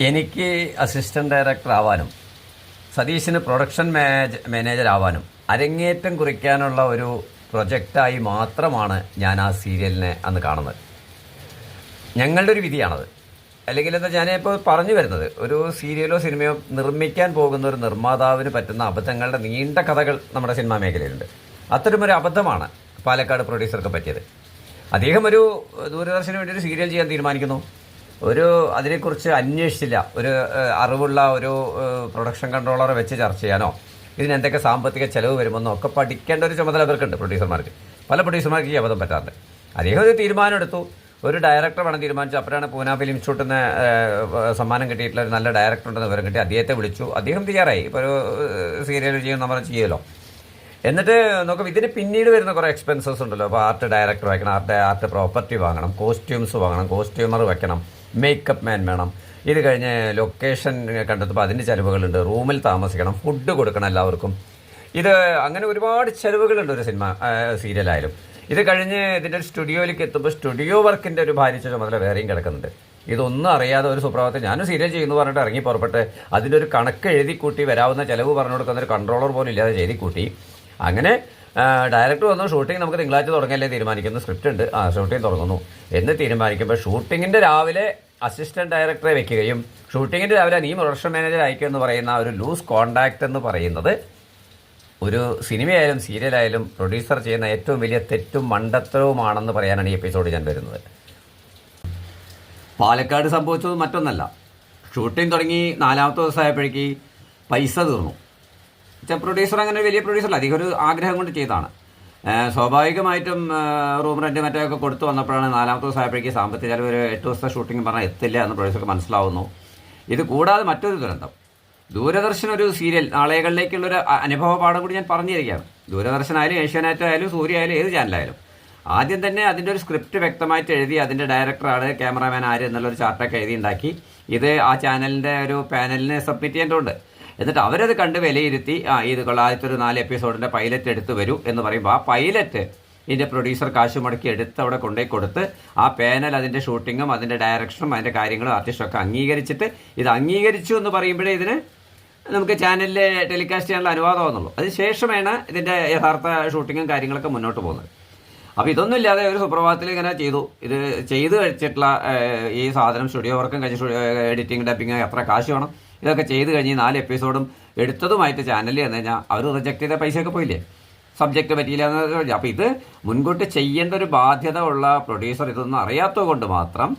എനിക്ക് assistant director ആവാനും സതീശിന് production manager ആവാനും അരങ്ങേറ്റം കുറിക്കാനുള്ള ഒരു പ്രൊജക്റ്റായി മാത്രമാണ് ഞാൻ ആ സീരിയലിനെ അന്ന് കാണുന്നത്. ഞങ്ങളുടെ ഒരു വിധിയാണത്. അല്ലെങ്കിൽ എന്താ ഞാനിപ്പോൾ പറഞ്ഞു വരുന്നത്, ഒരു സീരിയലോ സിനിമയോ നിർമ്മിക്കാൻ പോകുന്ന ഒരു നിർമ്മാതാവിന് പറ്റുന്ന അബദ്ധങ്ങളുടെ നീണ്ട കഥകൾ നമ്മുടെ സിനിമാ മേഖലയിലുണ്ട്. അത്തരമൊരു അബദ്ധമാണ് പാലക്കാട് പ്രൊഡ്യൂസർക്ക് പറ്റിയത്. അദ്ദേഹം ഒരു ദൂരദർശന് വേണ്ടി ഒരു സീരിയൽ ചെയ്യാൻ തീരുമാനിക്കുന്നു. അതിനെക്കുറിച്ച് അന്വേഷിച്ചില്ല. ഒരു അറിവുള്ള ഒരു പ്രൊഡക്ഷൻ കൺട്രോളറെ വെച്ച് ചർച്ച ചെയ്യാനോ ഇതിനെന്തൊക്കെ സാമ്പത്തിക ചെലവ് വരുമെന്നോ ഒക്കെ പഠിക്കേണ്ട ഒരു ചുമതല അവർക്കുണ്ട് പ്രൊഡ്യൂസർമാർക്ക്. പല പ്രൊഡ്യൂസർമാർക്ക് ഈ അബദ്ധം പറ്റാറുണ്ട്. അദ്ദേഹം ഒരു തീരുമാനം എടുത്തു. ഒരു ഡയറക്ടർ വേണം തീരുമാനിച്ചു. അപ്പോഴാണ് പൂന ഫിലിം ഇൻസ്റ്റിറ്റ്യൂട്ടിന് സമ്മാനം കിട്ടിയിട്ടുള്ള ഒരു നല്ല ഡയറക്ടർ ഉണ്ടെന്ന് വിവരം കിട്ടി. അദ്ദേഹത്തെ വിളിച്ചു. അദ്ദേഹം തയ്യാറായി. ഇപ്പോൾ ഒരു സീരിയൽ ചെയ്യുന്ന നമ്മൾ ചെയ്യുമല്ലോ. എന്നിട്ട് നോക്കുമ്പോൾ ഇതിന് പിന്നീട് വരുന്ന കുറേ എക്സ്പെൻസസ് ഉണ്ടല്ലോ. അപ്പോൾ ആർട്ട് ഡയറക്ടർ വയ്ക്കണം, ആർട്ട് പ്രോപ്പർട്ടി വാങ്ങണം, കോസ്റ്റ്യൂംസ് വാങ്ങണം, കോസ്റ്റ്യൂമർ വെക്കണം, മേക്കപ്പ് മാൻ വേണം. ഇത് കഴിഞ്ഞ് ലൊക്കേഷൻ കണ്ടെത്തുമ്പോൾ അതിൻ്റെ ചിലവുകളുണ്ട്, റൂമിൽ താമസിക്കണം, ഫുഡ് കൊടുക്കണം എല്ലാവർക്കും. ഇത് അങ്ങനെ ഒരുപാട് ചിലവുകളുണ്ട് ഒരു സീരിയലായാലും. ഇത് കഴിഞ്ഞ് ഇതിൻ്റെ സ്റ്റുഡിയോയിലേക്ക് എത്തുമ്പോൾ സ്റ്റുഡിയോ വർക്കിൻ്റെ ഒരു ഭാരിച്ച ചുമതല വേറെയും കിടക്കുന്നുണ്ട്. ഇതൊന്നും അറിയാതെ ഒരു സുപ്രഭാതത്തിൽ ഞാനും സീരിയൽ ചെയ്യുന്നു പറഞ്ഞിട്ട് ഇറങ്ങി പുറപ്പെട്ട് അതിൻ്റെ ഒരു കണക്ക് എഴുതി കൂട്ടി വരാവുന്ന ചിലവ് പറഞ്ഞു കൊടുക്കുന്ന ഒരു കൺട്രോളർ പോലും ഇല്ലാതെ എഴുതി കൂട്ടി. അങ്ങനെ ഡയറക്ടർ വന്നു. ഷൂട്ടിംഗ് നമുക്ക് തിങ്കളാഴ്ച തുടങ്ങിയല്ലേ തീരുമാനിക്കുന്നു. സ്ക്രിപ്റ്റ് ഉണ്ട്, ഷൂട്ടിംഗ് തുടങ്ങുന്നു എന്ന് തീരുമാനിക്കുമ്പോൾ ഷൂട്ടിങ്ങിൻ്റെ രാവിലെ അസിസ്റ്റന്റ് ഡയറക്ടറെ വെക്കുകയും ഷൂട്ടിങ്ങിൻ്റെ രാവിലെ നീ പ്രൊഡക്ഷൻ മാനേജർ അയക്കുക എന്ന് പറയുന്ന ഒരു ലൂസ് കോണ്ടാക്ട് എന്ന് പറയുന്നത് ഒരു സിനിമയായാലും സീരിയലായാലും പ്രൊഡ്യൂസർ ചെയ്യുന്ന ഏറ്റവും വലിയ തെറ്റും മണ്ടത്തരവുമാണെന്ന് പറയാനാണ് ഈ എപ്പിസോഡ് ഞാൻ വരുന്നത്. പാലക്കാട് സംഭവിച്ചത് മറ്റൊന്നല്ല. ഷൂട്ടിംഗ് തുടങ്ങി 4ാമത്തെ ദിവസമായപ്പോഴേക്ക് പൈസ തീർന്നു. പ്രൊഡ്യൂസർ അങ്ങനെ വലിയ പ്രൊഡ്യൂസറല്ല, അധികം ഒരു ആഗ്രഹം കൊണ്ട് ചെയ്തതാണ്. സ്വാഭാവികമായിട്ടും റൂം റെൻറ്റ് മറ്റൊക്കെ കൊടുത്തു വന്നപ്പോഴാണ് 4ാമത്തെ ദിവസം ആയപ്പോഴേക്ക് സാമ്പത്തിക ചിലവ് ഒരു 8 ദിവസത്തെ ഷൂട്ടിംഗ് പറഞ്ഞാൽ എത്തില്ല എന്ന് പ്രൊഡ്യൂസർക്ക് മനസ്സിലാവുന്നു. ഇത് കൂടാതെ മറ്റൊരു ദുരന്തം, ദൂരദർശൻ ഒരു സീരിയൽ നാളെകളിലേക്കുള്ളൊരു അനുഭവ പാഠം കൂടി ഞാൻ പറഞ്ഞിരിക്കുകയാണ്. ദൂരദർശനായാലും ഏഷ്യാനെറ്റ് ആയാലും സൂര്യ ആയാലും ഏത് ചാനലായാലും ആദ്യം തന്നെ അതിൻ്റെ ഒരു സ്ക്രിപ്റ്റ് വ്യക്തമായിട്ട് എഴുതി അതിൻ്റെ ഡയറക്ടറാണ്, ക്യാമറാമാൻ ആര് എന്നുള്ളൊരു ചാർട്ടൊക്കെ എഴുതി ഉണ്ടാക്കി ഇത് ആ ചാനലിൻ്റെ ഒരു പാനലിന് സബ്മിറ്റ് ചെയ്യേണ്ടതുണ്ട്. എന്നിട്ട് അവരത് കണ്ട് വിലയിരുത്തി ഇത് ആദ്യത്തെ ഒരു 4 എപ്പിസോഡിൻ്റെ പൈലറ്റ് എടുത്ത് വരൂ എന്ന് പറയുമ്പോൾ ആ പൈലറ്റ് ഇതിൻ്റെ പ്രൊഡ്യൂസർ കാശ് മുടക്കി എടുത്ത് അവിടെ കൊണ്ടുപോയി കൊടുത്ത് ആ പാനൽ അതിൻ്റെ ഷൂട്ടിങ്ങും അതിൻ്റെ ഡയറക്ഷനും അതിൻ്റെ കാര്യങ്ങളും ആർട്ടിസ്റ്റൊക്കെ അംഗീകരിച്ചിട്ട് ഇത് അംഗീകരിച്ചു എന്ന് പറയുമ്പോഴേ ഇതിന് നമുക്ക് ചാനലിൽ ടെലികാസ്റ്റ് ചെയ്യാനുള്ള അനുവാദം വന്നുള്ളൂ. അതിനുശേഷമാണ് ഇതിൻ്റെ യഥാർത്ഥ ഷൂട്ടിങ്ങും കാര്യങ്ങളൊക്കെ മുന്നോട്ട് പോകുന്നത്. അപ്പോൾ ഇതൊന്നും ഇല്ലാതെ ഒരു സുപ്രഭാതത്തിൽ ഇങ്ങനെ ചെയ്തു. ഇത് ചെയ്ത് കഴിച്ചിട്ടുള്ള ഈ സാധനം സ്റ്റുഡിയോ വർക്കും കഴിഞ്ഞ് എഡിറ്റിംഗ് ഡബിങ് എത്ര കാശ് വേണം, ഇതൊക്കെ ചെയ്ത് കഴിഞ്ഞ് 4 എപ്പിസോഡും എടുത്തതുമായിട്ട് ചാനലിൽ വന്നു കഴിഞ്ഞാൽ അവർ റിജക്ട് ചെയ്ത പൈസയൊക്കെ പോയില്ലേ, സബ്ജക്റ്റ് പറ്റിയില്ല എന്ന്. അപ്പോൾ ഇത് മുൻകൂട്ടി ചെയ്യേണ്ട ഒരു ബാധ്യത ഉള്ള പ്രൊഡ്യൂസർ ഇതൊന്നും അറിയാത്തത് കൊണ്ട് മാത്രം